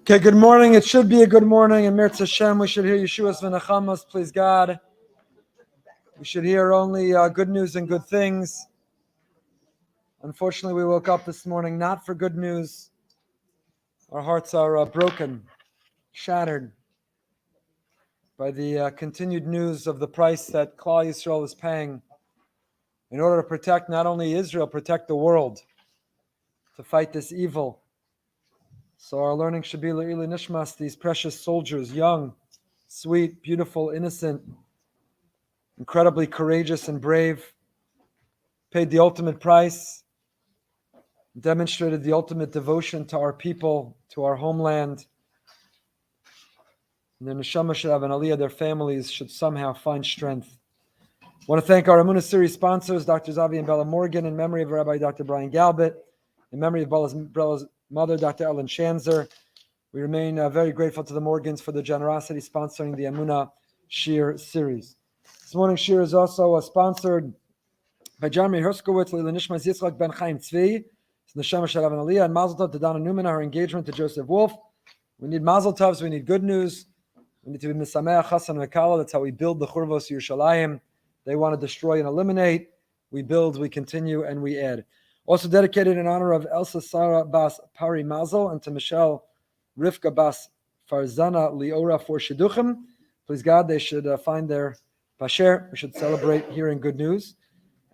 Okay, good morning. It should be a good morning. And Mirz Hashem, we should hear Yeshua's v'nechamas, please God. We should hear only good news and good things. Unfortunately, we woke up this morning not for good news. Our hearts are broken, shattered by the continued news of the price that Klal Yisrael is paying in order to protect not only Israel, protect the world, to fight this evil. So our learning should be Le'ili Nishmas, these precious soldiers, young, sweet, beautiful, innocent, incredibly courageous and brave, paid the ultimate price, demonstrated the ultimate devotion to our people, to our homeland. And their neshama should have an aliyah, their families should somehow find strength. I want to thank our Emunah series sponsors, Dr. Zavi and Bella Morgan, in memory of Rabbi Dr. Brian Galbit, in memory of Bella's mother, Dr. Ellen Shanzer. We remain very grateful to the Morgans for their generosity sponsoring the Emunah Shir series. This morning's Shir is also sponsored by Jeremy Herskowitz, Leila Nishmas Yitzchak Ben Chaim Tzvi, Neshama Shalav and Aliyah, and Mazel Tov to Donna Newman, her engagement to Joseph Wolf. We need Mazel Tovs, we need good news. We need to be Misameach Chassan V'Kala. That's how we build the Churvos Yerushalayim. They want to destroy and eliminate. We build, we continue, and we add. Also dedicated in honor of Elsa Sarah Bas Pari Mazel and to Michelle Rivka Bas Farzana Liora for Shidduchim. Please God, they should find their Pasher. We should celebrate hearing good news.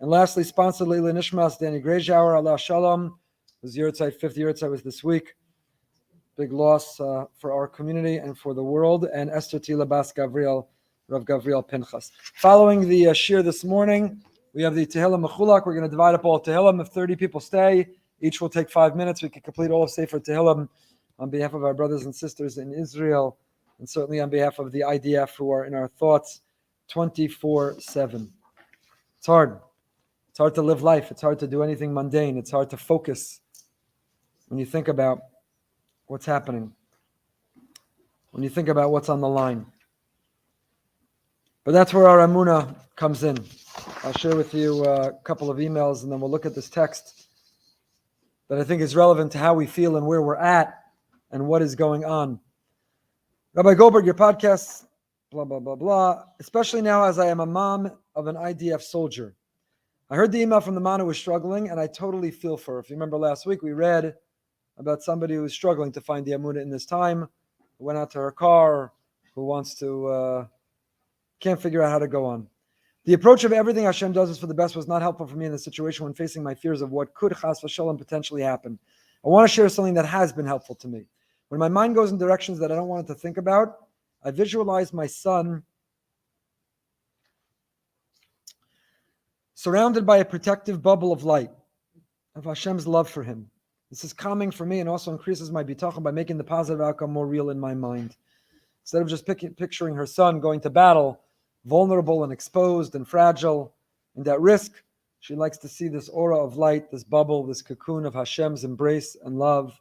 And lastly, sponsored Leila Nishmas, Danny Greyjauer, Allah Shalom. His Yurtzeit, 50th Yurtzeit was this week. Big loss for our community and for the world. And Esther Tila Bas Gavriel, Rav Gavriel Pinchas. Following the shir this morning, we have the Tehillim Mechulak. We're going to divide up all Tehillim. If 30 people stay, each will take 5 minutes. We can complete all of Sefer Tehillim on behalf of our brothers and sisters in Israel, and certainly on behalf of the IDF who are in our thoughts 24/7. It's hard. It's hard to live life. It's hard to do anything mundane. It's hard to focus when you think about what's happening, when you think about what's on the line. But that's where our Emunah comes in. I'll share with you a couple of emails, and then we'll look at this text that I think is relevant to how we feel and where we're at and what is going on. Rabbi Goldberg, your podcast, blah, blah, blah, blah, especially now as I am a mom of an IDF soldier. I heard the email from the man who was struggling, and I totally feel for her. If you remember last week, we read about somebody who was struggling to find the Emunah in this time, who went out to her car, who wants to, can't figure out how to go on. The approach of everything Hashem does is for the best was not helpful for me in the situation when facing my fears of what could, chas v'shalom, potentially happen. I want to share something that has been helpful to me. When my mind goes in directions that I don't want it to think about, I visualize my son surrounded by a protective bubble of light, of Hashem's love for him. This is calming for me and also increases my bitachon by making the positive outcome more real in my mind. Instead of just picturing her son going to battle, vulnerable and exposed and fragile and at risk, she likes to see this aura of light, this bubble, this cocoon of Hashem's embrace and love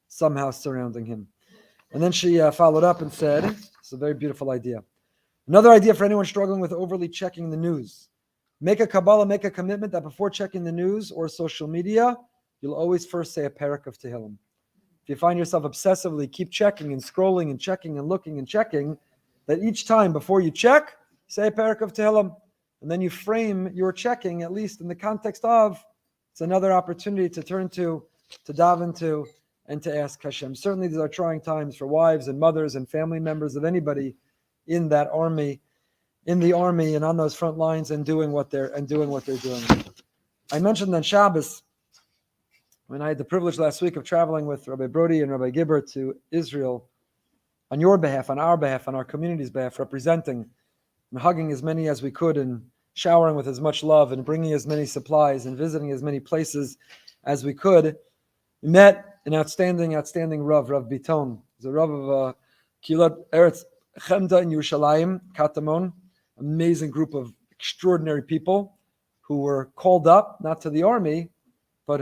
somehow surrounding him. And then she followed up and said, it's a very beautiful idea. Another idea for anyone struggling with overly checking the news. Make a Kabbalah, make a commitment that before checking the news or social media, you'll always first say a parak of Tehillim. If you find yourself obsessively keep checking and scrolling and checking and looking and checking, that each time before you check, say a parak of Tehillim. And then you frame your checking, at least in the context of, it's another opportunity to turn to daven to, and to ask Hashem. Certainly these are trying times for wives and mothers and family members of anybody in that army, in the army and on those front lines and doing what they're doing. I mentioned on Shabbos, when I had the privilege last week of traveling with Rabbi Brody and Rabbi Gibber to Israel on your behalf, on our behalf, on our community's behalf, representing and hugging as many as we could and showering with as much love and bringing as many supplies and visiting as many places as we could. We met an outstanding Rav Biton. He's a Rav of Kilat Eretz Chemda in Yerushalayim, Katamon, amazing group of extraordinary people who were called up, not to the army, but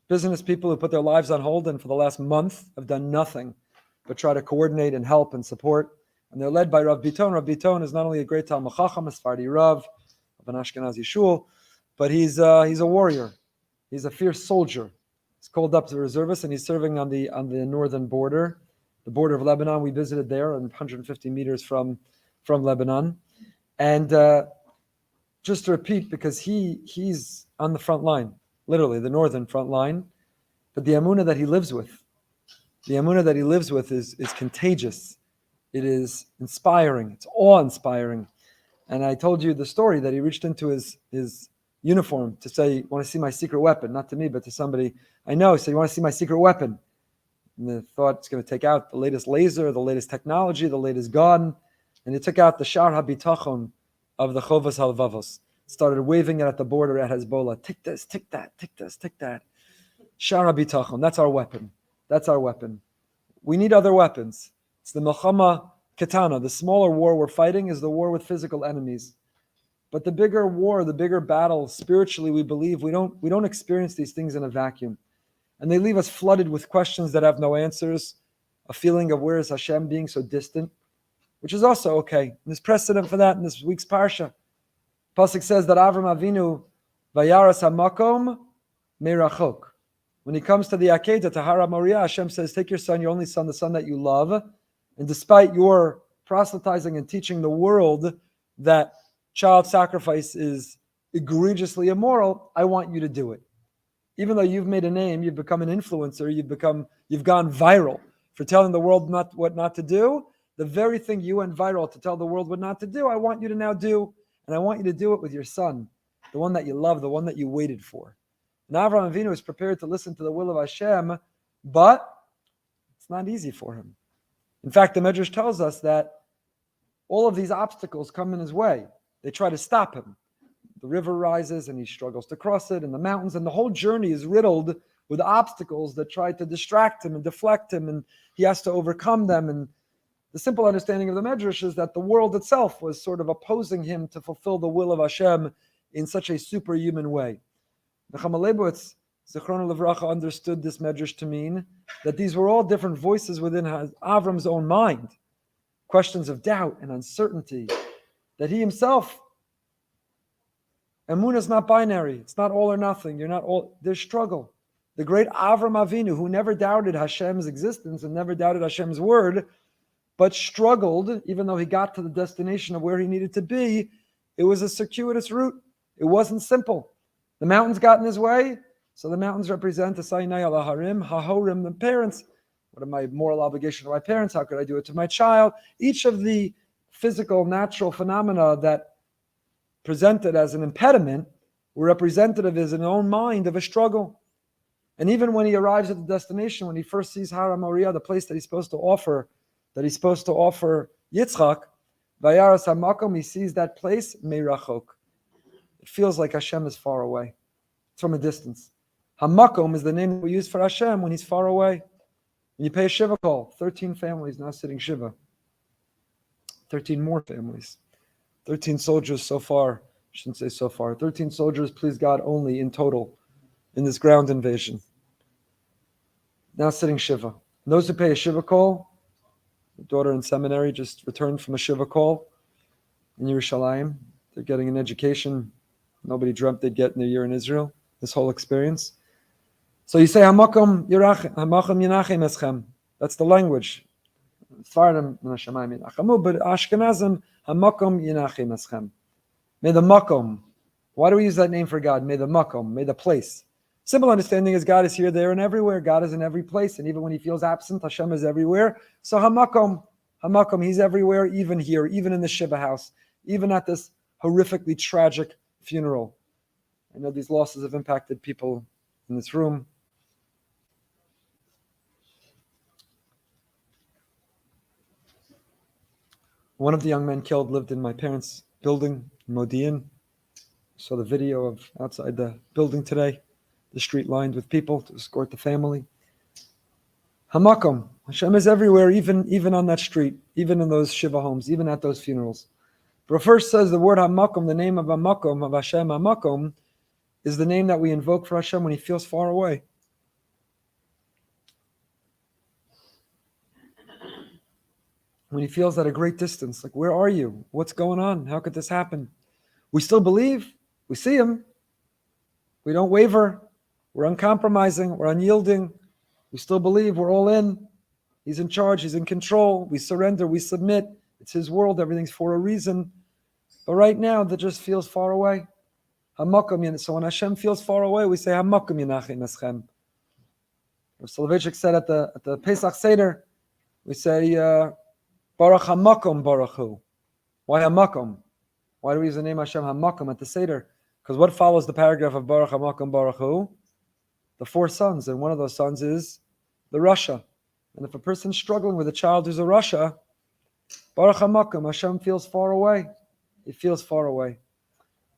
business people who put their lives on hold and for the last month have done nothing but try to coordinate and help and support. And they're led by Rav Biton. Rav Biton is not only a great Talmud Chacham, a Sephardi Rav of an Ashkenazi shul, but he's a warrior. He's a fierce soldier. He's called up to the reservist, and he's serving on the northern border, the border of Lebanon. We visited there, 150 meters from Lebanon. And just to repeat, because he's on the front line, literally the northern front line, but the Emunah that he lives with, is contagious. It is inspiring. It's awe-inspiring. And I told you the story that he reached into his uniform to say, "Want to see my secret weapon?" Not to me, but to somebody I know. He said, "You want to see my secret weapon?" And the thought it's going to take out the latest laser, the latest technology, the latest gun. And he took out the Shar HaBitachon of the Chovas HaLevavos. Started waving it at the border at Hezbollah. Take this, take that, take this, take that. Shar HaBitachon. That's our weapon. That's our weapon. We need other weapons. It's the Milchama Katana. The smaller war we're fighting is the war with physical enemies. But the bigger war, the bigger battle, spiritually, we believe we don't experience these things in a vacuum. And they leave us flooded with questions that have no answers, a feeling of where is Hashem being so distant, which is also okay. And there's precedent for that in this week's Parsha. Pasuk says that Avram Avinu, Vayaras HaMakom Merachok. When he comes to the Akedah, to Hara Moriah, Hashem says, take your son, your only son, the son that you love, and despite your proselytizing and teaching the world that child sacrifice is egregiously immoral, I want you to do it. Even though you've made a name, you've become an influencer, you've gone viral for telling the world what not to do, the very thing you went viral to tell the world what not to do, I want you to now do, and I want you to do it with your son, the one that you love, the one that you waited for. And Avraham Avinu is prepared to listen to the will of Hashem, but it's not easy for him. In fact, the Medrash tells us that all of these obstacles come in his way. They try to stop him. The river rises and he struggles to cross it, and the mountains, and the whole journey is riddled with obstacles that try to distract him and deflect him, and he has to overcome them. And the simple understanding of the Medrash is that the world itself was sort of opposing him to fulfill the will of Hashem in such a superhuman way. Nechama Leibowitz, Zichrono Livracha, understood this Medrash to mean that these were all different voices within Avram's own mind, questions of doubt and uncertainty, that he himself, Emunah is not binary. It's not all or nothing. There's struggle. The great Avram Avinu, who never doubted Hashem's existence and never doubted Hashem's word, but struggled, even though he got to the destination of where he needed to be, it was a circuitous route. It wasn't simple. The mountains got in his way, so the mountains represent the Sainai al Harim, Hahorim, the parents. What are my moral obligation to my parents? How could I do it to my child? Each of the physical, natural phenomena that presented as an impediment were representative in his own mind of a struggle. And even when he arrives at the destination, when he first sees Hara Moriah, the place that he's supposed to offer Yitzchak, Vayaras HaMakom, he sees that place, Meirachok. It feels like Hashem is far away. It's from a distance. HaMakom is the name that we use for Hashem when he's far away. When you pay a Shiva call, 13 families now sitting Shiva. 13 more families. 13 soldiers so far. I shouldn't say so far. 13 soldiers, please God, only in total in this ground invasion. Now sitting Shiva. And those who pay a Shiva call, the daughter in seminary just returned from a Shiva call in Yerushalayim. They're getting an education nobody dreamt they'd get in their year in Israel, this whole experience. So you say, Hamakom Yenachem Eschem. That's the language. Fardim Nashamayim Yenachamu, but Ashkenazim, Hamakom Yenachem Eschem. May the Makom. Why do we use that name for God? May the Makom, may the place. Simple understanding is God is here, there, and everywhere. God is in every place, and even when he feels absent, Hashem is everywhere. So Hamakom, he's everywhere, even here, even in the Shiva house, even at this horrifically tragic funeral. I know these losses have impacted people in this room. One of the young men killed lived in my parents' building in Modi'in. Saw the video of outside the building today, the street lined with people to escort the family. Hamakom, Hashem is everywhere, even on that street, even in those Shiva homes, even at those funerals. But first says the word Hamakom, the name of Hamakom, of Hashem Hamakom, is the name that we invoke for Hashem when he feels far away. When he feels at a great distance, like, where are you? What's going on? How could this happen? We still believe. We see him. We don't waver. We're uncompromising. We're unyielding. We still believe we're all in. He's in charge. He's in control. We surrender. We submit. It's His world. Everything's for a reason. But right now, that just feels far away. So when Hashem feels far away, we say, Hamakom Yenachem Eschem. Soloveitchik said at the Pesach Seder, we say, Baruch Hamakom Baruch Hu. Why Hamakom? Why do we use the name Hashem Hamakom at the Seder? Because what follows the paragraph of Baruch Hamakom Baruch Hu? The 4 sons, and one of those sons is the Rasha. And if a person's struggling with a child who's a Rasha, Baruch Hamakom, Hashem feels far away. He feels far away.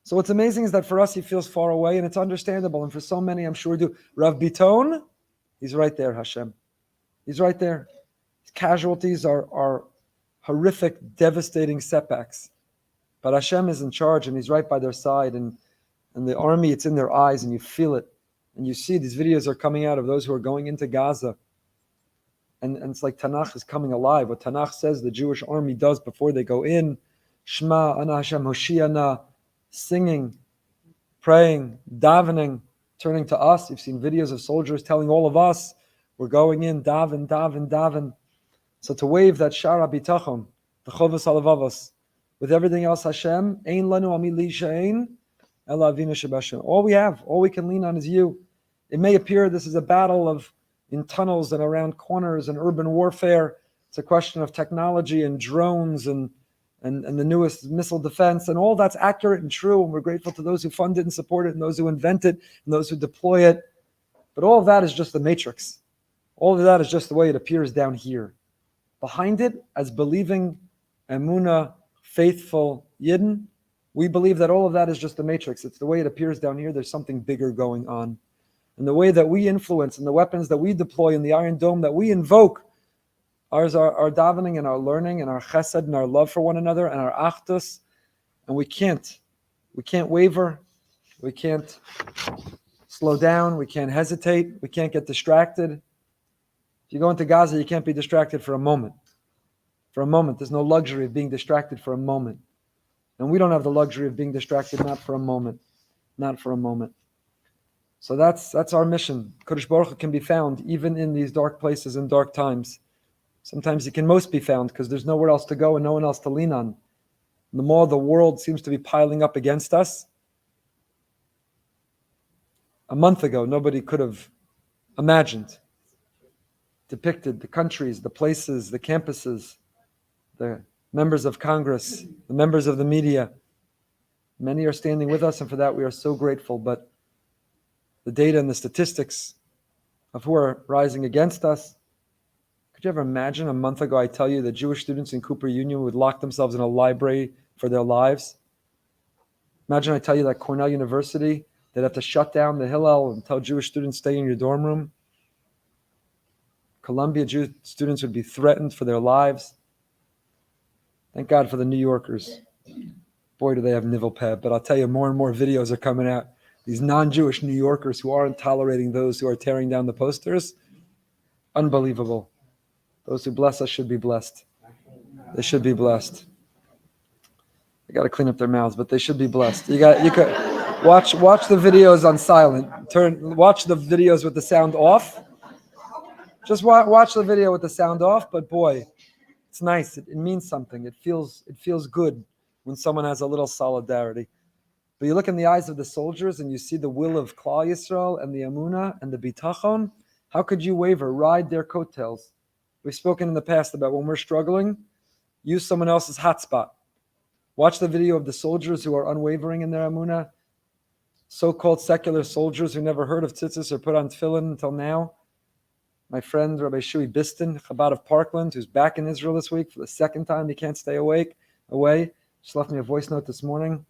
So what's amazing is that for us, He feels far away, and it's understandable. And for so many, I'm sure do. Rav Biton, he's right there, Hashem. He's right there. His casualties are horrific, devastating setbacks. But Hashem is in charge, and He's right by their side. And the army, it's in their eyes, and you feel it. And you see these videos are coming out of those who are going into Gaza. And it's like Tanakh is coming alive. What Tanakh says the Jewish army does before they go in, Shema, Ana Hashem, Hoshiana, singing, praying, davening, turning to us. You've seen videos of soldiers telling all of us, we're going in, daven, daven, daven. So to wave that Shara Bitachon, the Chovas Halavavos, with everything else, Hashem, Ein Lanu Ami Li She'ein, Ela Avinu Shebashem. All we have, all we can lean on is You. It may appear this is a battle in tunnels and around corners and urban warfare. It's a question of technology and drones and the newest missile defense, and all that's accurate and true, and we're grateful to those who fund it and support it, and those who invent it, and those who deploy it. But all of that is just the matrix. All of that is just the way it appears down here. Behind it, as believing Emunah, faithful Yidden, we believe that all of that is just the matrix. It's the way it appears down here. There's something bigger going on. And the way that we influence and the weapons that we deploy in the Iron Dome that we invoke our davening and our learning and our chesed and our love for one another and our achdus. And we can't waver. We can't slow down. We can't hesitate. We can't get distracted. If you go into Gaza, you can't be distracted for a moment. For a moment. There's no luxury of being distracted for a moment. And we don't have the luxury of being distracted, not for a moment. Not for a moment. So that's our mission. Kodesh Baruch Hu can be found even in these dark places and dark times. Sometimes He can most be found because there's nowhere else to go and no one else to lean on. The more the world seems to be piling up against us, a month ago, nobody could have imagined, depicted the countries, the places, the campuses, the members of Congress, the members of the media. Many are standing with us, and for that we are so grateful. But the data and the statistics of who are rising against us, could you ever imagine a month ago I tell you that Jewish students in Cooper Union would lock themselves in a library for their lives? Imagine I tell you that Cornell University, they'd have to shut down the Hillel and tell Jewish students stay in your dorm room. Columbia Jewish students would be threatened for their lives. Thank God for the New Yorkers. Boy, do they have nivel peb. But I'll tell you, more and more videos are coming out. These non-Jewish New Yorkers who aren't tolerating those who are tearing down the posters. Unbelievable. Those who bless us should be blessed. They should be blessed. They got to clean up their mouths, but they should be blessed. You could watch the videos on silent. Watch the videos with the sound off. Just watch the video with the sound off. But boy, it's nice. It means something. It feels good when someone has a little solidarity. But you look in the eyes of the soldiers and you see the will of Klal Yisrael and the Emunah and the Bitachon. How could you waver? Ride their coattails. We've spoken in the past about when we're struggling, use someone else's hotspot. Watch the video of the soldiers who are unwavering in their Emunah, so-called secular soldiers who never heard of tzitzis or put on tefillin until now. My friend, Rabbi Shui Biston, Chabad of Parkland, who's back in Israel this week for the second time. He can't stay away. Just left me a voice note this morning.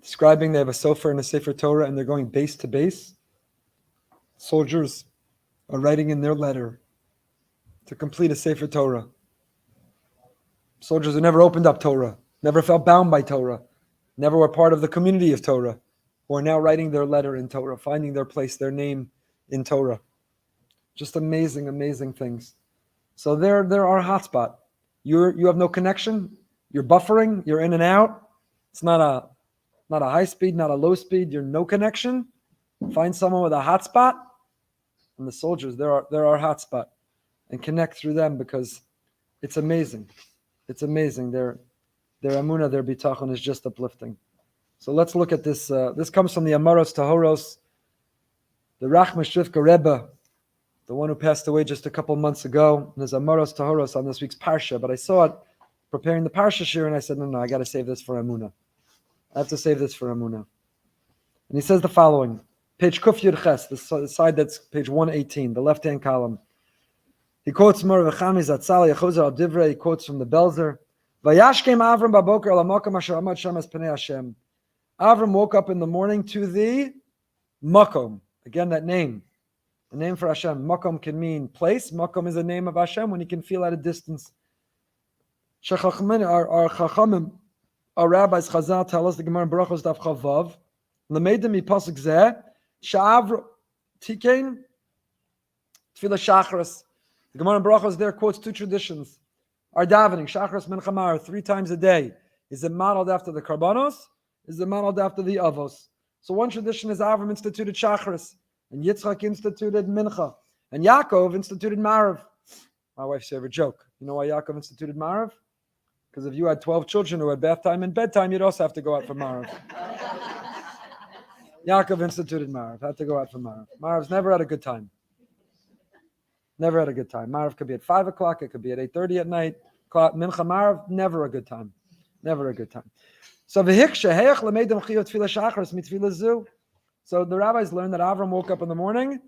Describing they have a Sofer and a Sefer Torah and they're going base to base. Soldiers are writing in their letter to complete a Sefer Torah. Soldiers who never opened up Torah, never felt bound by Torah, never were part of the community of Torah, who are now writing their letter in Torah, finding their place, their name in Torah. Just amazing, amazing things. So they're our hotspot. You have no connection. You're buffering. You're in and out. It's not not a high speed, not a low speed. You're no connection. Find someone with a hotspot, and the soldiers, they're our hotspot, and connect through them because it's amazing. It's amazing. Their Emunah, their bitachon is just uplifting. So let's look at this. This comes from the Amaros Tahoros, the Rachma Shrifka Rebbe, the one who passed away just a couple months ago. And there's Amaros Tahoros on this week's Parsha, but I saw it preparing the Parsha shir, and I said, no, I got to save this for Emunah. I have to save this for Emunah. And he says the following, page Kuf Yud Ches, the side that's page 118, the left-hand column. He quotes Mor V'chami Zatzal Yechozer Al Divrei. He quotes from the Belzer. Vayashkem Avram Baboker Al Makom Asher Amad Shemas Pnei Hashem. Avram woke up in the morning to the Makom. Again, that name. The name for Hashem. Makom can mean place. Makom is a name of Hashem when you can feel at a distance. Our Chachamim, our rabbis, Chazal tell us, the Gemara in Brachos Daf Chavav, L'meidim Mipasuk Zeh, Sha'avr Tikein, Tefillah Shachris. The Gemara in Brachos there quotes two traditions. Our davening, Shachris Mincha Mar, 3 times a day. Is it modeled after the Karbanos? Is it modeled after the Avos? So one tradition is Avram instituted Shachris, and Yitzchak instituted Mincha, and Yaakov instituted Marav. My wife's favorite joke. You know why Yaakov instituted Marav? Because if you had 12 children who had bath time and bedtime, you'd also have to go out for Marav. Yaakov instituted Marav, had to go out for Marav. Marav's never had a good time. Never had a good time. Marav could be at 5 o'clock, it could be at 8:30 at night. Mincha Marav, never a good time. Never a good time. So the rabbis learned that Avram woke up in the morning,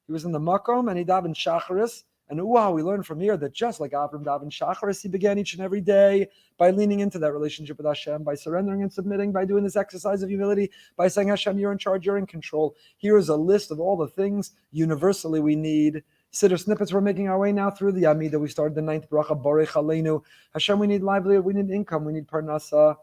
he was in the Makom, and he davened Shacharis. And we learn from here that just like Avram davened Shacharis, he began each and every day by leaning into that relationship with Hashem, by surrendering and submitting, by doing this exercise of humility, by saying, Hashem, you're in charge, you're in control. Here is a list of all the things universally we need. Siddur snippets, we're making our way now through the Amidah. We started the 9th bracha, Borech Aleinu. Hashem, we need livelihood, we need income, we need parnasa.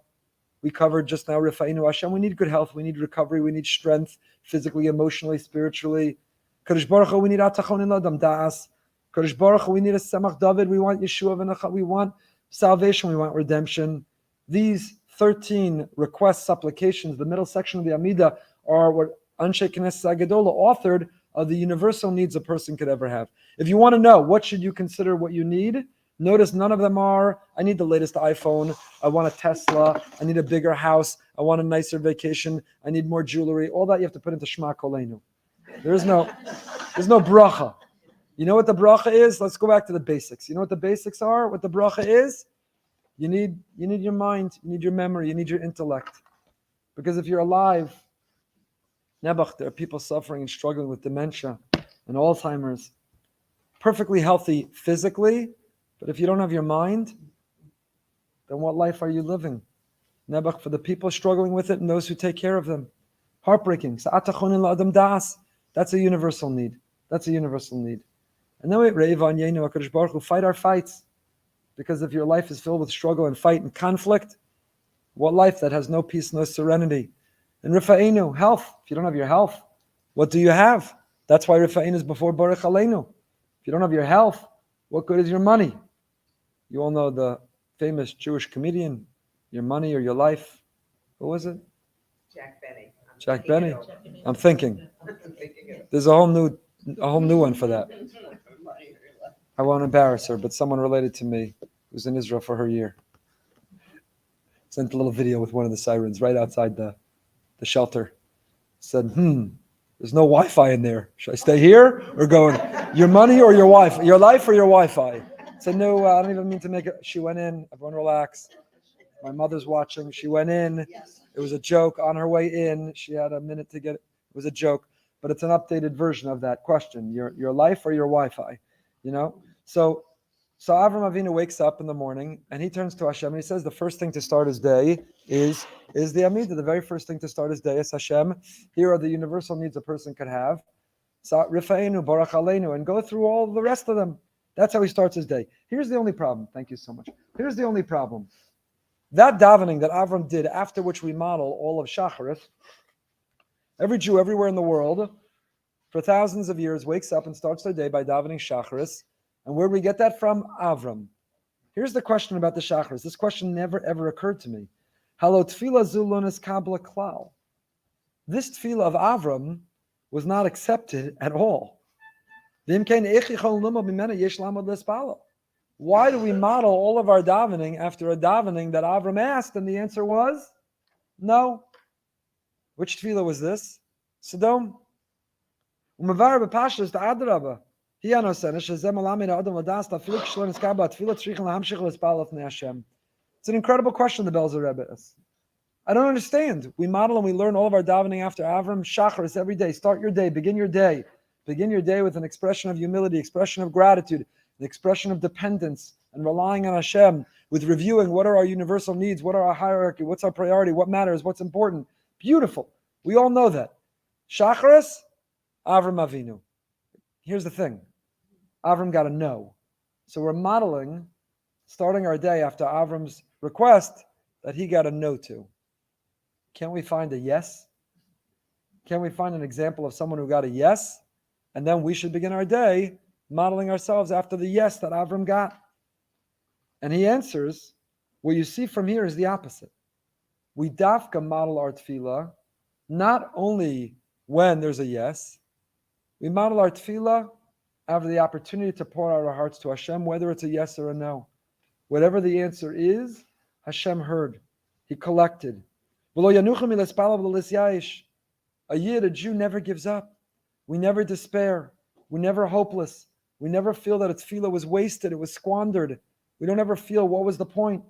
We covered just now Rifa'inu. Hashem, we need good health, we need recovery, we need strength, physically, emotionally, spiritually. Kadosh Baruch Hu, we need atachon in ladam da'as. Kadosh Baruch Hu, we need a Semach David, we want Yeshua v'Nachal, we want salvation, we want redemption. These 13 requests, supplications, the middle section of the Amidah, are what Anshe Knesset Agadola authored of the universal needs a person could ever have. If you want to know what should you consider what you need, notice none of them are, I need the latest iPhone, I want a Tesla, I need a bigger house, I want a nicer vacation, I need more jewelry. All that you have to put into Shema Koleinu. There's no bracha. You know what the bracha is? Let's go back to the basics. You know what the basics are? What the bracha is? You need your mind, you need your memory, you need your intellect. Because if you're alive, Nebuch, there are people suffering and struggling with dementia and Alzheimer's, perfectly healthy physically, but if you don't have your mind, then what life are you living? Nebuch, for the people struggling with it and those who take care of them. Heartbreaking. That's a universal need. That's a universal need. And then we fight our fights. Because if your life is filled with struggle and fight and conflict, what life that has no peace, no serenity? And Rifa'inu, health. If you don't have your health, what do you have? That's why Rifa'inu is before Baruch Aleinu. If you don't have your health, what good is your money? You all know the famous Jewish comedian, Your Money or Your Life. Who was it? Jack Benny. I'm thinking. There's a whole new one for that. I won't embarrass her, but someone related to me who's in Israel for her year sent a little video with one of the sirens right outside the shelter. Said, there's no Wi-Fi in there. Should I stay here or go in? Your money or your Wi-Fi? Your life or your Wi-Fi? Said, no, I don't even mean to make it. She went in. Everyone relax. My mother's watching. She went in. It was a joke. On her way in, she had a minute to get it. It was a joke, but it's an updated version of that question. Your life or your Wi-Fi? You know? So Avram Avinu wakes up in the morning and he turns to Hashem and he says the first thing to start his day is the Amidah. The very first thing to start his day is Hashem. Here are the universal needs a person could have. Rifa'inu, Baruch Aleinu, and go through all the rest of them. That's how he starts his day. Here's the only problem. Thank you so much. Here's the only problem. That davening that Avram did, after which we model all of Shacharis, every Jew everywhere in the world for thousands of years wakes up and starts their day by davening Shacharis. And where do we get that from? Avram. Here's the question about the Shacharis. This question never ever occurred to me. Halo tefillah zulonis kabla klal. This tefillah of Avram was not accepted at all. Why do we model all of our davening after a davening that Avram asked? And the answer was no. Which tefillah was this? Sodom. Umavar b'pashas the adraba. It's an incredible question the Belzer Rebbe is. I don't understand. We model and we learn all of our davening after Avram. Shacharis every day. Start your day. Begin your day. Begin your day with an expression of humility, expression of gratitude, an expression of dependence and relying on Hashem, with reviewing what are our universal needs, what are our hierarchy, what's our priority, what matters, what's important. Beautiful. We all know that. Shacharis, Avram Avinu. Here's the thing. Avram got a no. So we're modeling, starting our day after Avram's request, that he got a no to. Can't we find a yes? Can we find an example of someone who got a yes? And then we should begin our day modeling ourselves after the yes that Avram got. And he answers, what you see from here is the opposite. We dafka model our tefillah, not only when there's a yes, we model our tefillah after the opportunity to pour out our hearts to Hashem, whether it's a yes or a no. Whatever the answer is, Hashem heard. He collected. A Yid, a Jew, never gives up. We never despair. We're never hopeless. We never feel that a tefillah was wasted, it was squandered. We don't ever feel, what was the point?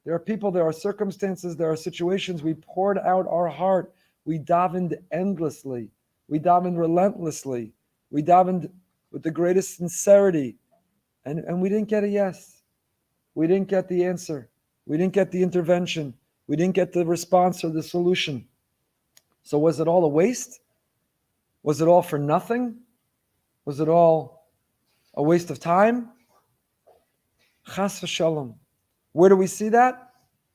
There are people, there are circumstances, there are situations. We poured out our heart. We davened endlessly. We davened relentlessly. We davened with the greatest sincerity. And we didn't get a yes. We didn't get the answer. We didn't get the intervention. We didn't get the response or the solution. So was it all a waste? Was it all for nothing? Was it all a waste of time? Chas v'shalom. Where do we see that?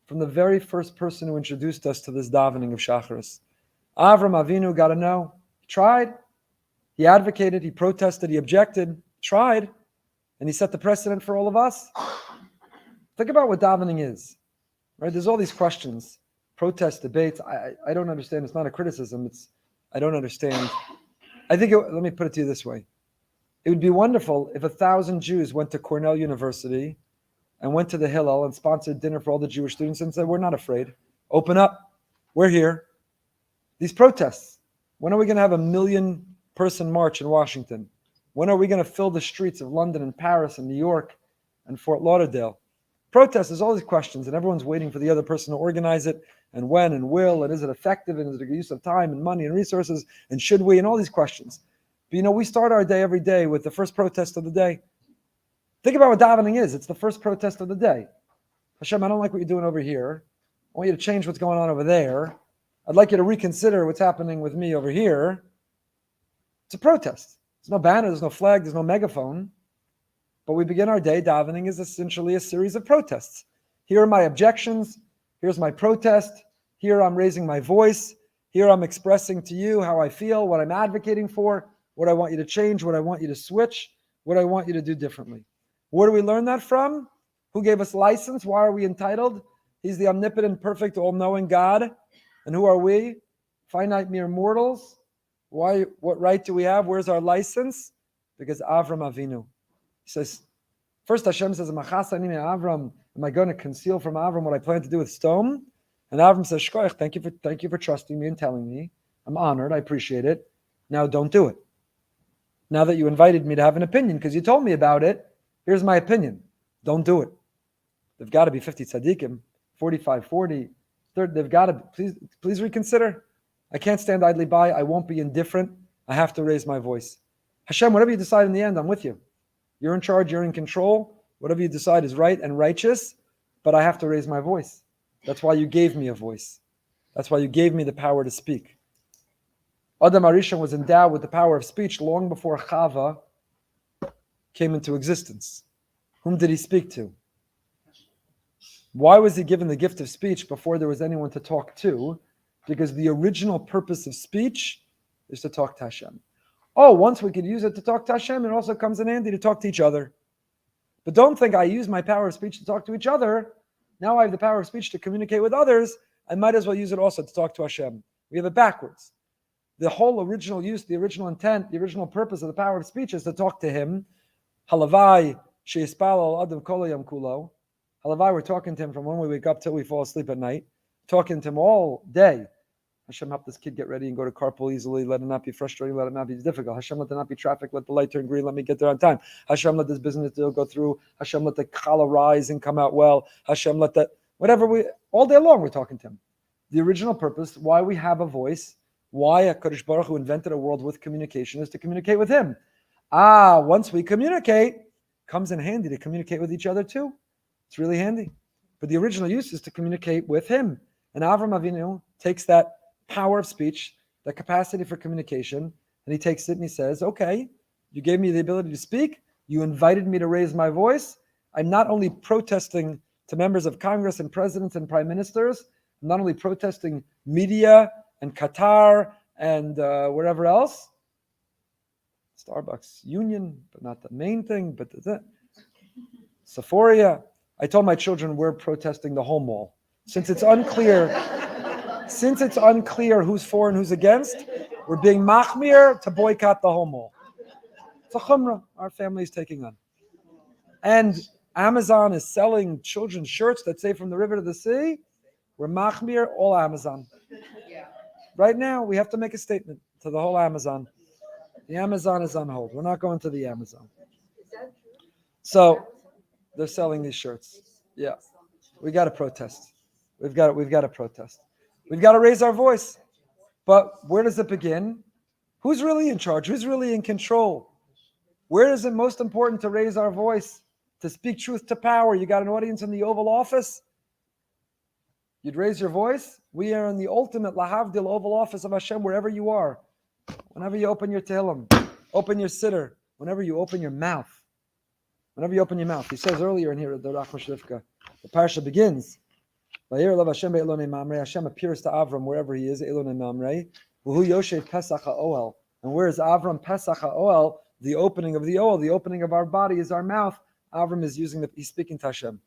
From the very first person who introduced us to this davening of Shacharis. Avram Avinu got a no. He tried. He advocated. He protested. He objected. Tried. And he set the precedent for all of us. Think about what davening is. Right? There's all these questions. Protest, debates. I don't understand. It's not a criticism. I don't understand. Let me put it to you this way. It would be wonderful if 1,000 Jews went to Cornell University and went to the Hillel and sponsored dinner for all the Jewish students and said, we're not afraid. Open up. We're here. These protests. When are we going to have a 1 million person march in Washington? When are we going to fill the streets of London and Paris and New York and Fort Lauderdale? Protests, there's all these questions, and everyone's waiting for the other person to organize it, and when and will, and is it effective, and is it a use of time and money and resources, and should we, and all these questions. But we start our day every day with the first protest of the day. Think about what davening is. It's the first protest of the day. Hashem, I don't like what you're doing over here. I want you to change what's going on over there. I'd like you to reconsider what's happening with me over here. It's a protest. There's no banner, there's no flag, there's no megaphone. But we begin our day, davening is essentially a series of protests. Here are my objections. Here's my protest. Here I'm raising my voice. Here I'm expressing to you how I feel, what I'm advocating for, what I want you to change, what I want you to switch, what I want you to do differently. Where do we learn that from? Who gave us license? Why are we entitled? He's the omnipotent, perfect, all-knowing God. And who are we? Finite mere mortals. Why? What right do we have? Where's our license? Because Avram Avinu. He says, first Hashem says, Avram, am I going to conceal from Avram what I plan to do with stone? And Avram says, Shkoich, thank you for trusting me and telling me. I'm honored. I appreciate it. Now don't do it. Now that you invited me to have an opinion, because you told me about it, here's my opinion. Don't do it. There've got to be 50 tzaddikim, 45, 40, 30. They've got to, please reconsider. I can't stand idly by. I won't be indifferent. I have to raise my voice. Hashem, whatever you decide in the end, I'm with you. You're in charge. You're in control. Whatever you decide is right and righteous, but I have to raise my voice. That's why you gave me a voice. That's why you gave me the power to speak. Adam Arishon was endowed with the power of speech long before Chava came into existence. Whom did he speak to? Why was he given the gift of speech before there was anyone to talk to? Because the original purpose of speech is to talk to Hashem. Oh, once we could use it to talk to Hashem, it also comes in handy to talk to each other. But don't think I use my power of speech to talk to each other. Now I have the power of speech to communicate with others. I might as well use it also to talk to Hashem. We have it backwards. The whole original use, the original intent, the original purpose of the power of speech is to talk to Him. Halavai sheyispal adam kol hayom kulo. Halavai, we're talking to Him from when we wake up till we fall asleep at night. Talking to Him all day. Hashem, help this kid get ready and go to carpool easily. Let it not be frustrating. Let it not be difficult. Hashem, let there not be traffic. Let the light turn green. Let me get there on time. Hashem, let this business deal go through. Hashem, let the challah rise and come out well. Hashem, let that, whatever all day long we're talking to Him. The original purpose, why we have a voice, why HaKadosh Baruch Hu invented a world with communication is to communicate with Him. Once we communicate, comes in handy to communicate with each other too. It's really handy. But the original use is to communicate with Him. And Avram Avinu takes that power of speech, the capacity for communication, and he takes it and he says, okay, you gave me the ability to speak, you invited me to raise my voice. I'm not only protesting to members of Congress and presidents and prime ministers, I'm not only protesting media and Qatar and wherever else, Starbucks union, but not the main thing, but Sephora. I told my children we're protesting the whole mall. Since it's unclear who's for and who's against, we're being machmir to boycott the whole mall. It's a chumrah our family is taking on. And Amazon is selling children's shirts that say from the river to the sea. We're machmir all Amazon. Right now, we have to make a statement to the whole Amazon. The Amazon is on hold. We're not going to the Amazon. So they're selling these shirts. Yeah. We got to protest. We've got to protest. We've got to raise our voice. But where does it begin? Who's really in charge? Who's really in control? Where is it most important to raise our voice? To speak truth to power? You got an audience in the Oval Office? You'd raise your voice? We are in the ultimate Lahavdil Oval Office of Hashem, wherever you are. Whenever you open your Tehillim, open your Siddur, whenever you open your mouth. Whenever you open your mouth. He says earlier in here, the Rachma Shlifka, the parsha begins, Hashem appears to Avram wherever he is, Elon Mamre. And where is Avram Pesach HaOel? The opening of the Oel, the opening of our body is our mouth. Avram is he's speaking to Hashem.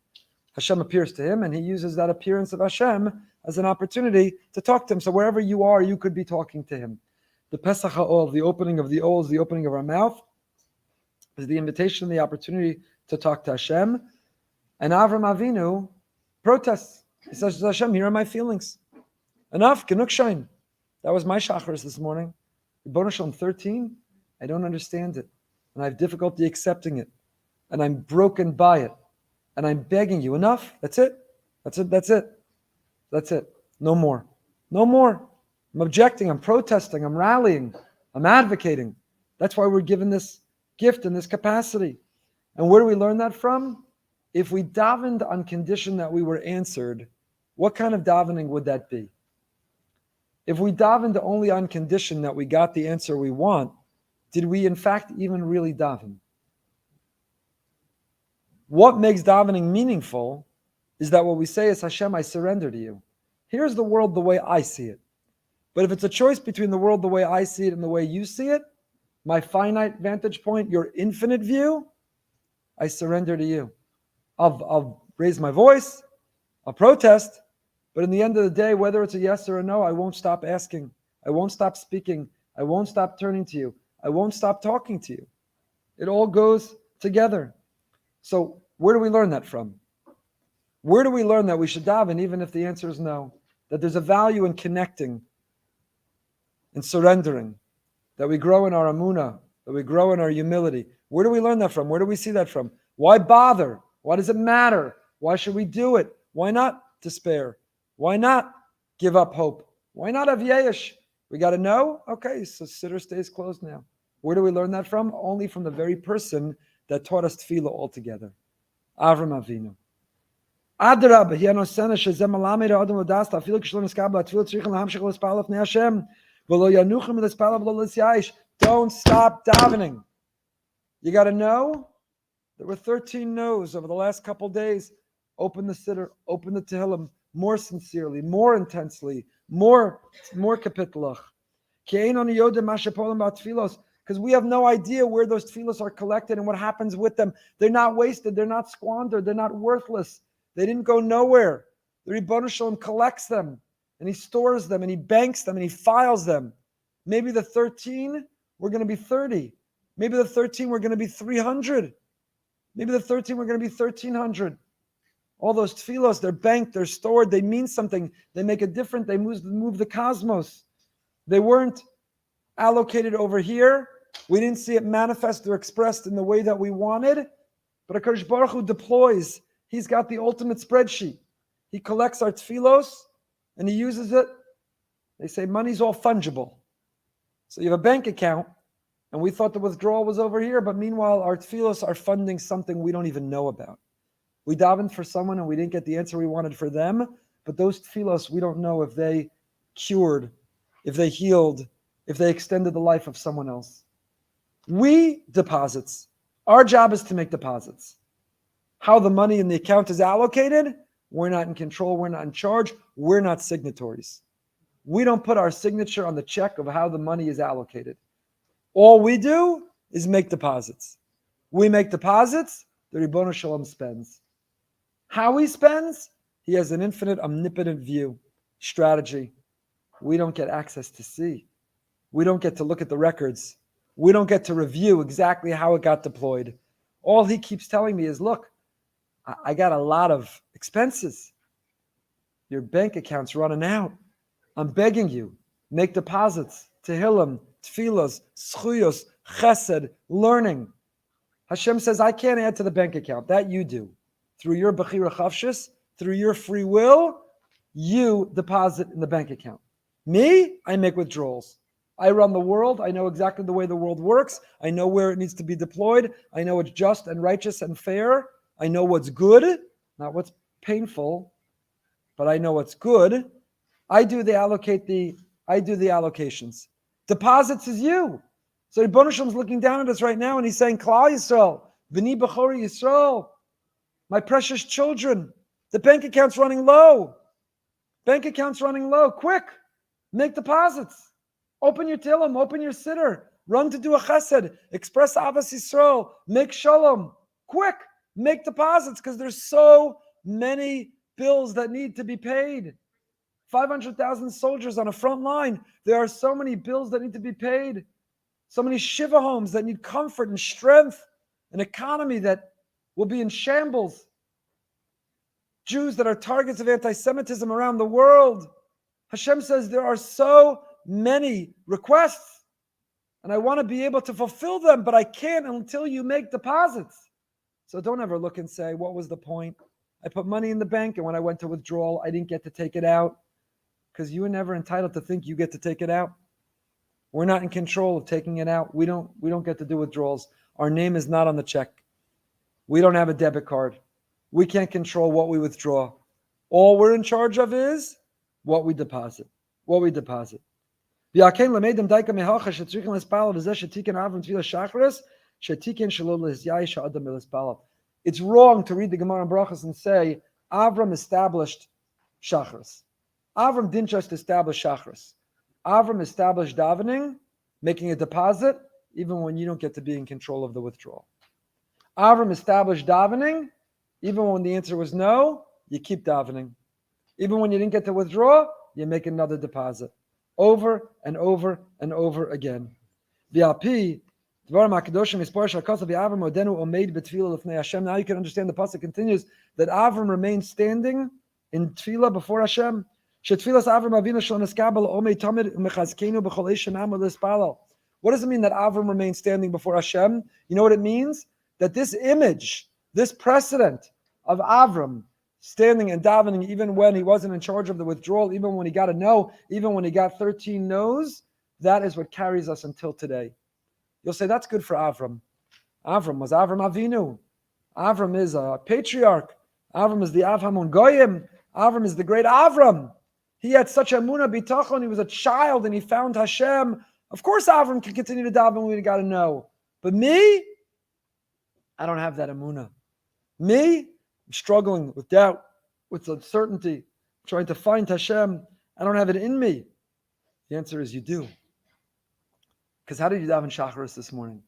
Hashem appears to him, and he uses that appearance of Hashem as an opportunity to talk to him. So wherever you are, you could be talking to him. The Pesach HaOel, the opening of the Oel, is the opening of our mouth, is the invitation, the opportunity to talk to Hashem. And Avram Avinu protests. He says, Hashem, here are my feelings. Enough, Genuk Shain. That was my shacharis this morning. Rebbeinu Shalom 13, I don't understand it. And I have difficulty accepting it. And I'm broken by it. And I'm begging you, enough. That's it. That's it. That's it. That's it. No more. No more. I'm objecting. I'm protesting. I'm rallying. I'm advocating. That's why we're given this gift and this capacity. And where do we learn that from? If we davened on condition that we were answered, what kind of davening would that be? If we davened only on condition that we got the answer we want, did we in fact even really daven? What makes davening meaningful is that what we say is, Hashem, I surrender to you. Here's the world the way I see it. But if it's a choice between the world the way I see it and the way you see it, my finite vantage point, your infinite view, I surrender to you. I'll raise my voice, I'll protest, but in the end of the day, whether it's a yes or a no, I won't stop asking. I won't stop speaking. I won't stop turning to you. I won't stop talking to you. It all goes together. So where do we learn that from? Where do we learn that we should daven even if the answer is no? That there's a value in connecting, in surrendering, that we grow in our emunah, that we grow in our humility. Where do we learn that from? Where do we see that from? Why bother? Why does it matter? Why should we do it? Why not despair? Why not give up hope? Why not have yesh? We got to know? Okay, so Siddur stays closed now. Where do we learn that from? Only from the very person that taught us tefillah altogether. Avram Avinu. Adrab, hiano sena shezem alamed adam lodas tefillah kishlo niskabla tefillah tzrichen lahamshich l'spal lefnei Hashem v'lo yanuchem l'spal v'lo l'syayish. Don't stop davening. You got to know. There were 13 no's over the last couple days. Open the Siddur, open the Tehillim, more sincerely, more intensely, more kapitlach. Because we have no idea where those tefillos are collected and what happens with them. They're not wasted, they're not squandered, they're not worthless. They didn't go nowhere. The Ribono Shalom collects them, and he stores them, and he banks them, and he files them. Maybe the 13, we're going to be 30. Maybe the 13, we're going to be 300. Maybe the 13, we're going to be 1,300. All those tefillos, they're banked, they're stored, they mean something. They make a difference. They move the cosmos. They weren't allocated over here. We didn't see it manifest or expressed in the way that we wanted. But HaKadosh Baruch Hu deploys. He's got the ultimate spreadsheet. He collects our tefillos and he uses it. They say money's all fungible. So you have a bank account, and we thought the withdrawal was over here, but meanwhile our tefillos are funding something we don't even know about. We davened for someone and we didn't get the answer we wanted for them, but those tefillos, we don't know if they cured, if they healed, if they extended the life of someone else. We deposits. Our job is to make deposits. How the money in the account is allocated, we're not in control, we're not in charge, we're not signatories. We don't put our signature on the check of how the money is allocated. All we do is make deposits. We make deposits, the Ribono Shalom spends. How he spends, he has an infinite, omnipotent view, strategy. We don't get access to see. We don't get to look at the records. We don't get to review exactly how it got deployed. All he keeps telling me is, look, I got a lot of expenses. Your bank account's running out. I'm begging you, make deposits, tehillim, tefillos, schuyos, chesed, learning. Hashem says, I can't add to the bank account. That you do. Through your bechira chavshis, through your free will, you deposit in the bank account. Me, I make withdrawals. I run the world. I know exactly the way the world works. I know where it needs to be deployed. I know what's just and righteous and fair. I know what's good, not what's painful, but I know what's good. I do the allocations. Deposits is you. So Ribono Shalom's looking down at us right now and he's saying, Klal Yisrael, B'ni B'chori Yisrael, my precious children, the bank account's running low. Bank account's running low. Quick, make deposits. Open your tillim, open your siddur, run to do a chesed, express Avas Yisrael, make shalom. Quick, make deposits because there's so many bills that need to be paid. 500,000 soldiers on a front line. There are so many bills that need to be paid. So many Shiva homes that need comfort and strength. An economy that will be in shambles. Jews that are targets of anti-Semitism around the world. Hashem says there are so many requests. And I want to be able to fulfill them, but I can't until you make deposits. So don't ever look and say, what was the point? I put money in the bank and when I went to withdrawal, I didn't get to take it out. Because you were never entitled to think you get to take it out. We're not in control of taking it out. We don't get to do withdrawals. Our name is not on the check. We don't have a debit card. We can't control what we withdraw. All we're in charge of is what we deposit. What we deposit. It's wrong to read the Gemara and Brachos and say, Avram established Shachris. Avram didn't just establish Shachris. Avram established davening, making a deposit, even when you don't get to be in control of the withdrawal. Avram established davening, even when the answer was no, you keep davening. Even when you didn't get to withdraw, you make another deposit. Over and over and over again. Now you can understand the pasuk continues that Avram remained standing in tefillah before Hashem. What does it mean that Avram remained standing before Hashem? You know what it means? That this image, this precedent of Avram standing and davening even when he wasn't in charge of the withdrawal, even when he got a no, even when he got 13 no's, that is what carries us until today. You'll say, that's good for Avram. Avram was Avram Avinu. Avram is a patriarch. Avram is the Av Hamon Goyim. Avram is the great Avram. He had such Emunah Bitachon. He was a child and he found Hashem. Of course, Avram can continue to daven when he got to know. But me, I don't have that Emunah. Me, I'm struggling with doubt, with uncertainty, trying to find Hashem. I don't have it in me. The answer is you do. Because how did you daven Shacharis this morning?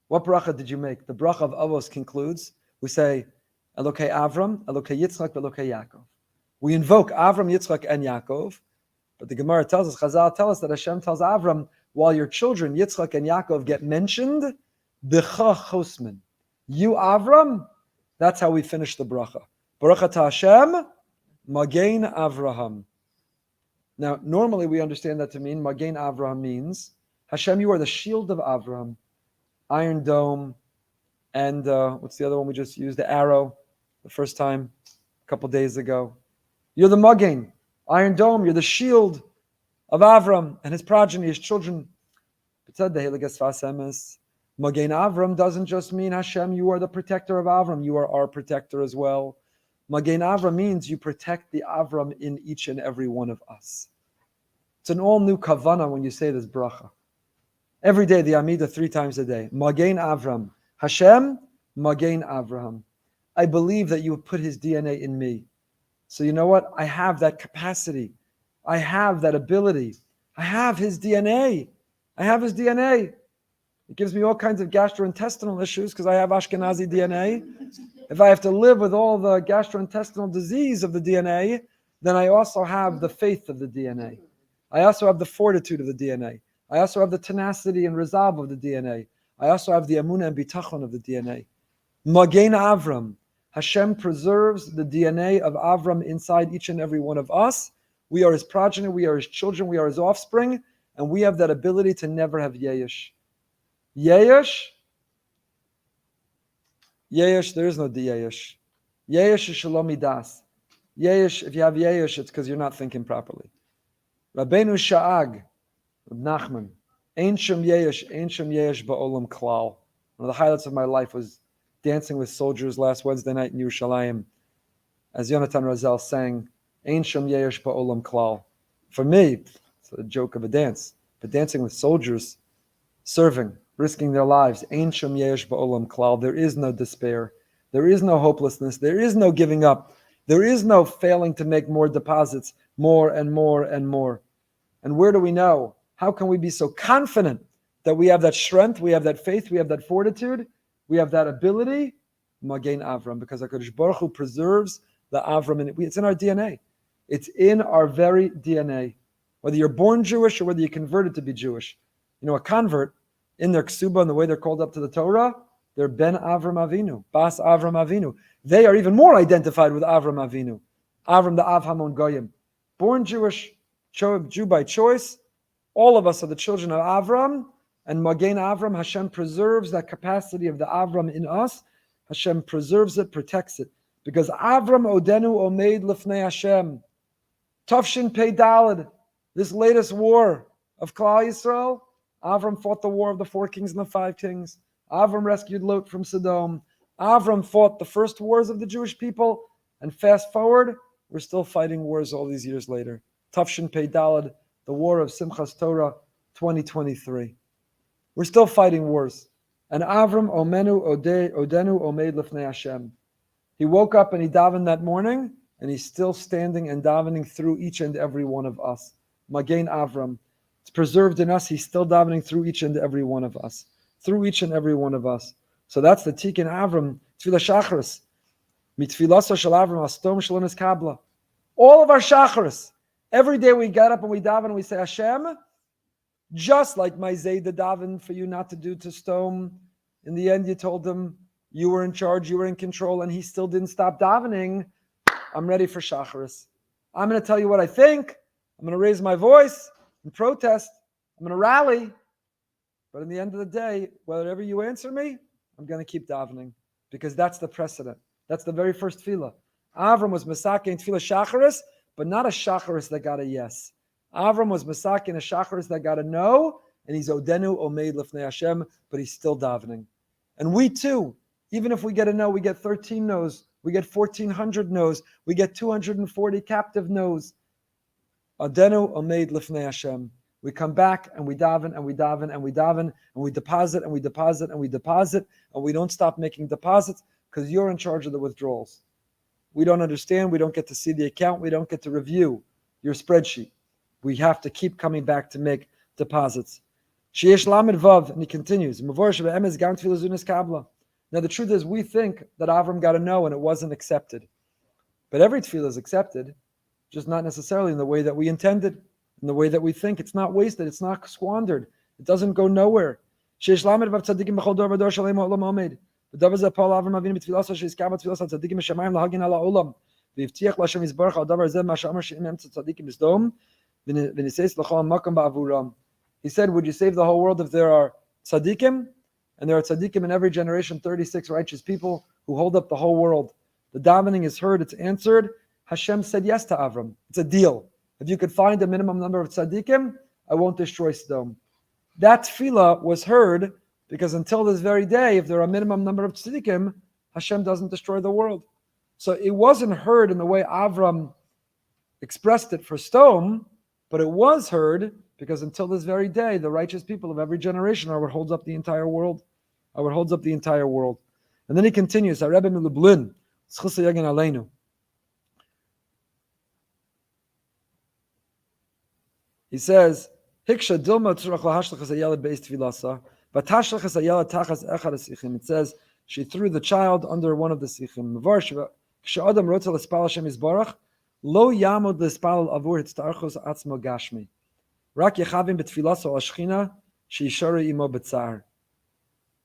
What bracha did you make? The bracha of Avos concludes. We say, Elokei Avram, Elokei Yitzchak, Elokei Yaakov. We invoke Avram, Yitzchak, and Yaakov, but the Gemara tells us, Chazal tell us that Hashem tells Avram, while your children, Yitzchak and Yaakov, get mentioned, B'cha Chosmin. You, Avram, that's how we finish the bracha. Baruch atah Hashem, Magen Avraham. Now, normally we understand that to mean, Magen Avraham means, Hashem, you are the shield of Avraham, Iron Dome, and what's the other one we just used? The arrow, the first time, a couple days ago. You're the Magen, Iron Dome, you're the shield of Avram and his progeny, his children. Magen Avram doesn't just mean Hashem, you are the protector of Avram, you are our protector as well. Magen Avram means you protect the Avram in each and every one of us. It's an all new kavanah when you say this bracha. Every day, the Amidah 3 times a day. Magen Avram. Hashem, Magen Avraham. I believe that you have put his DNA in me. So you know what? I have that capacity. I have that ability. I have his DNA. I have his DNA. It gives me all kinds of gastrointestinal issues because I have Ashkenazi DNA. If I have to live with all the gastrointestinal disease of the DNA, then I also have the faith of the DNA. I also have the fortitude of the DNA. I also have the tenacity and resolve of the DNA. I also have the Emunah and Bitachon of the DNA. Magen Avram. Hashem preserves the DNA of Avram inside each and every one of us. We are his progeny, we are his children, we are his offspring, and we have that ability to never have Yeyish. Yeyish, there is no Yeyish. Yeyish is Shalom Midas. Yeyish, if you have Yeyish, it's because you're not thinking properly. Rabbeinu Sha'ag, Nachman, Ein Shem Yeyish Ba'olam Klal. One of the highlights of my life was dancing with soldiers last Wednesday night in Yerushalayim, as Yonatan Razel sang, Ein Shem Yeyish Ba'olam Klal. For me, it's a joke of a dance, but dancing with soldiers, serving, risking their lives, Ein Shem Yeyish Ba'olam Klal. There is no despair. There is no hopelessness. There is no giving up. There is no failing to make more deposits, more and more and more. And where do we know? How can we be so confident that we have that strength, we have that faith, we have that fortitude, we have that ability? Magen Avram, because HaKadosh Baruch Hu preserves the Avram in it. It's in our DNA. It's in our very DNA. Whether you're born Jewish or whether you converted to be Jewish. You know, a convert, in their ksuba and the way they're called up to the Torah, they're Ben Avram Avinu, Bas Avram Avinu. They are even more identified with Avram Avinu. Avram the Av Hamon Goyim. Born Jewish, Jew by choice. All of us are the children of Avram, and Magen Avram, Hashem preserves that capacity of the Avram in us. Hashem preserves it, protects it. Because Avram Odenu Omeid Lifnei Hashem. Tafshin Pei Daled, this latest war of Klal Yisrael, Avram fought the war of the 4 kings and the 5 kings. Avram rescued Lot from Sodom. Avram fought the first wars of the Jewish people. And fast forward, we're still fighting wars all these years later. Tafshin Pei Daled, the war of Simchas Torah 2023. We're still fighting wars. And Avram Odenu Omeid Lifnei Hashem. He woke up and he davened that morning, and he's still standing and davening through each and every one of us. Magen Avram. It's preserved in us. He's still davening through each and every one of us. Through each and every one of us. So that's the Tikkun Avram, Tfilah Shacharis. Mitfilasa Shel Avram, Astom Shalonis Kabla. All of our Shacharis. Every day we get up and we daven and we say, Hashem, just like my Zayda daven for you not to do to Stom. In the end, you told him you were in charge, you were in control, and he still didn't stop davening. I'm ready for Shacharis. I'm going to tell you what I think. I'm going to raise my voice and protest. I'm going to rally. But in the end of the day, whatever you answer me, I'm going to keep davening. Because that's the precedent. That's the very first tefillah. Avram was Masake in tefillah Shacharis, but not a Shacharis that got a yes. Avram was Masake in a Shacharis that got a no, and he's Odenu Omeid Lifnei Hashem, but he's still davening. And we too, even if we get a no, we get 13 no's, we get 1,400 no's, we get 240 captive no's. Odenu Omeid Lifnei Hashem. We come back and we daven and we daven and we daven and we deposit and we deposit and we deposit, and we don't stop making deposits because you're in charge of the withdrawals. We don't understand. We don't get to see the account. We don't get to review your spreadsheet. We have to keep coming back to make deposits. Sheyesh Lamed Vav, and he continues. Now, the truth is, we think that Avram got a no and it wasn't accepted. But every tefillah is accepted, just not necessarily in the way that we intended, in the way that we think. It's not wasted. It's not squandered. It doesn't go nowhere. He said, would you save the whole world if there are tzaddikim? And there are tzaddikim in every generation, 36 righteous people who hold up the whole world. The davening is heard, it's answered. Hashem said yes to Avram. It's a deal. If you could find a minimum number of tzaddikim, I won't destroy Sodom. That tefillah was heard because until this very day, if there are a minimum number of tzaddikim, Hashem doesn't destroy the world. So it wasn't heard in the way Avram expressed it for Sodom, but it was heard because until this very day, the righteous people of every generation are what holds up the entire world. Are what holds up the entire world. And then he continues, Rabbi Lublin, he says, it says, she threw the child under one of the sichim. Lo yamod l'spal avur hitztarchos atzmo gashmi. Rak yechavim betfilaso al shchina sheishari imo betzar.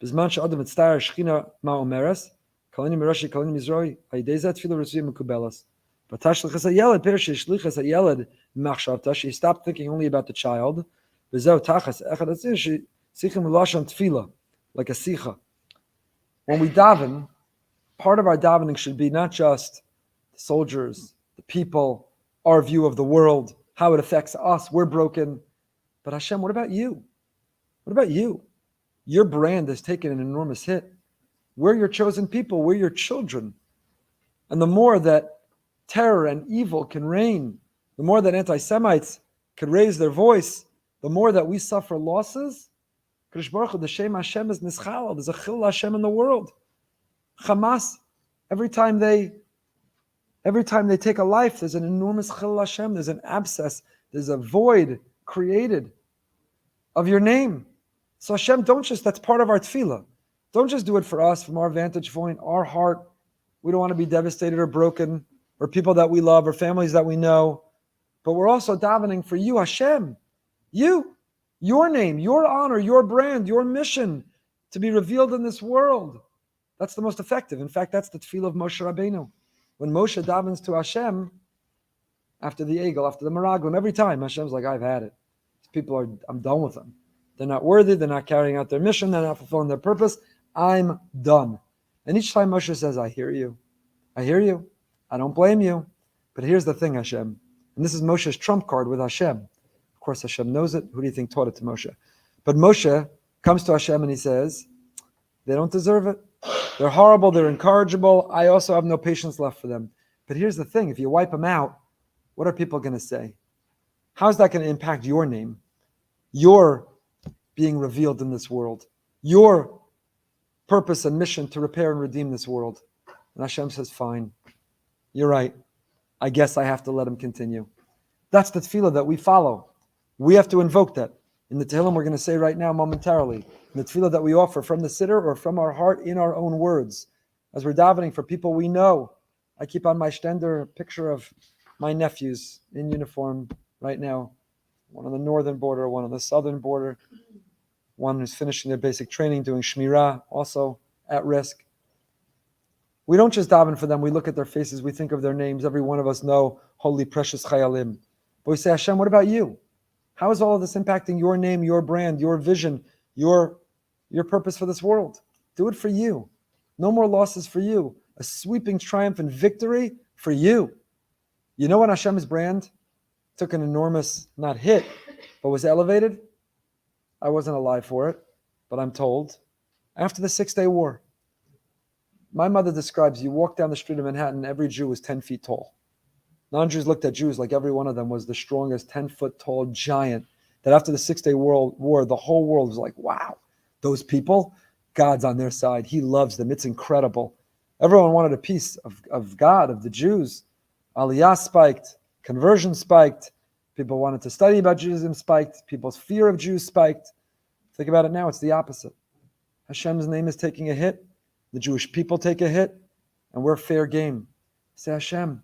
Bizman she'adam hitztar shchina ma'omeres kalini mirashi kalini mizroi ayidezat tefila resuim mekubelas. But tashlichas hayeled perish shlichas hayeled machshavta. She stopped thinking only about the child. V'zeu tachas echad atzin she sichim lashon tefila like a sicha. When we daven, part of our davening should be not just the soldiers, the people, our view of the world, how it affects us, we're broken. But Hashem, what about you? What about you? Your brand has taken an enormous hit. We're your chosen people, we're your children. And the more that terror and evil can reign, the more that anti-Semites can raise their voice, the more that we suffer losses, Kadosh Baruch Hu, the Shem Hashem is nischalal. There's a chil Hashem in the world. Hamas, every time they take a life, there's an enormous chil Hashem. There's an abscess. There's a void created of your name. So Hashem, that's part of our tefillah. Don't just do it for us from our vantage point, our heart. We don't want to be devastated or broken, or people that we love, or families that we know. But we're also davening for you, Hashem. Your name, your honor, your brand, your mission to be revealed in this world. That's the most effective. In fact, that's the tefillah of Moshe Rabbeinu. When Moshe davens to Hashem, after the Egel, after the Meraglim, every time Hashem's like, I've had it. These people I'm done with them. They're not worthy, they're not carrying out their mission, they're not fulfilling their purpose. I'm done. And each time Moshe says, I hear you. I hear you. I don't blame you. But here's the thing, Hashem. And this is Moshe's trump card with Hashem. Of course, Hashem knows it. Who do you think taught it to Moshe? But Moshe comes to Hashem and he says, they don't deserve it. They're horrible. They're incorrigible. I also have no patience left for them. But here's the thing. If you wipe them out, what are people going to say? How's that going to impact your name? Your being revealed in this world. Your purpose and mission to repair and redeem this world. And Hashem says, fine. You're right. I guess I have to let him continue. That's the tefillah that we follow. We have to invoke that. In the Tehillim we're going to say right now momentarily. In the tefillah that we offer from the siddur or from our heart in our own words. As we're davening for people we know. I keep on my stender a picture of my nephews in uniform right now. One on the northern border, one on the southern border. One who's finishing their basic training, doing shmirah, also at risk. We don't just daven for them. We look at their faces. We think of their names. Every one of us know holy, precious chayalim. But we say, Hashem, what about you? How is all of this impacting your name, your brand, your vision, your purpose for this world? Do it for you. No more losses for you. A sweeping triumph and victory for you. You know when Hashem's brand took an enormous, not hit, but was elevated? I wasn't alive for it, but I'm told. After the 6-day war. My mother describes, you walk down the street of Manhattan, every Jew was 10 feet tall. Non-Jews looked at Jews like every one of them was the strongest 10-foot tall giant. That after the 6-day war, the whole world was like, wow, those people, God's on their side. He loves them. It's incredible. Everyone wanted a piece of God, of the Jews. Aliyah spiked. Conversion spiked. People wanted to study about Judaism spiked. People's fear of Jews spiked. Think about it now. It's the opposite. Hashem's name is taking a hit. The Jewish people take a hit, and we're fair game. Say, Hashem,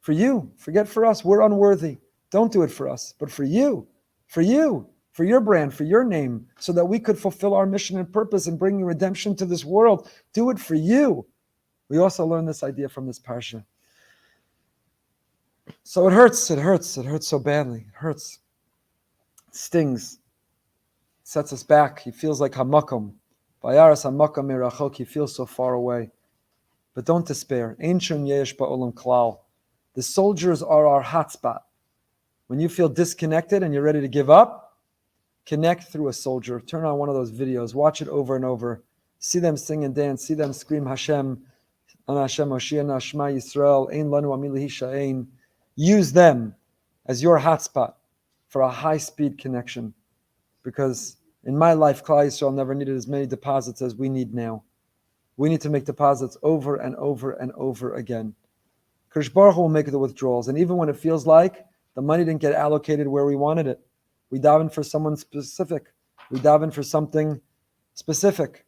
for you, forget for us, we're unworthy. Don't do it for us, but for you, for your brand, for your name, so that we could fulfill our mission and purpose and bring redemption to this world. Do it for you. We also learn this idea from this parsha. So it hurts so badly. It hurts. It stings. It sets us back. He feels like hamakom. Vayaras hamakom merachok. He feels so far away. But don't despair. Ein shum yesh ba'olam klal. The soldiers are our hotspot. When you feel disconnected and you're ready to give up, connect through a soldier. Turn on one of those videos. Watch it over and over. See them sing and dance. See them scream Hashem. Ana Hashem Moshiach Shema Yisrael. Ein lanu amilihi sha'ein. Use them as your hotspot for a high-speed connection. Because in my life, Klal Yisrael never needed as many deposits as we need now. We need to make deposits over and over and over again. Kadosh Baruch Hu will make the withdrawals. And even when it feels like the money didn't get allocated where we wanted it, we daven for someone specific. We daven for something specific.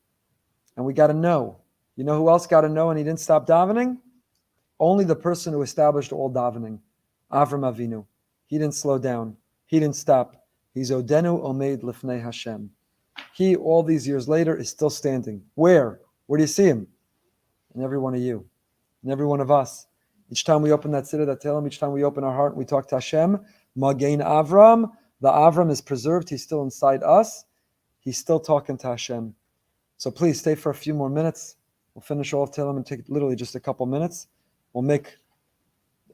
And we got to know. You know who else got to know and he didn't stop davening? Only the person who established all davening. Avram Avinu. He didn't slow down. He didn't stop. He's Odenu Omeid Lifnei Hashem. He, all these years later, is still standing. Where? Where do you see him? In every one of you. In every one of us. Each time we open that siddur, that Tehillim, each time we open our heart and we talk to Hashem, Magain Avram, the Avram is preserved. He's still inside us. He's still talking to Hashem. So please stay for a few more minutes. We'll finish all of Tehillim and take literally just a couple minutes. We'll make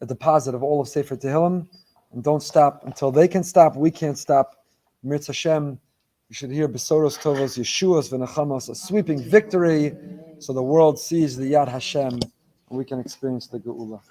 a deposit of all of Sefer Tehillim, and don't stop until they can stop. We can't stop. Mirz Hashem, you should hear Besoros Tovos, Yeshuas, V'Nechamos, a sweeping victory, so the world sees the Yad Hashem, and we can experience the Geula.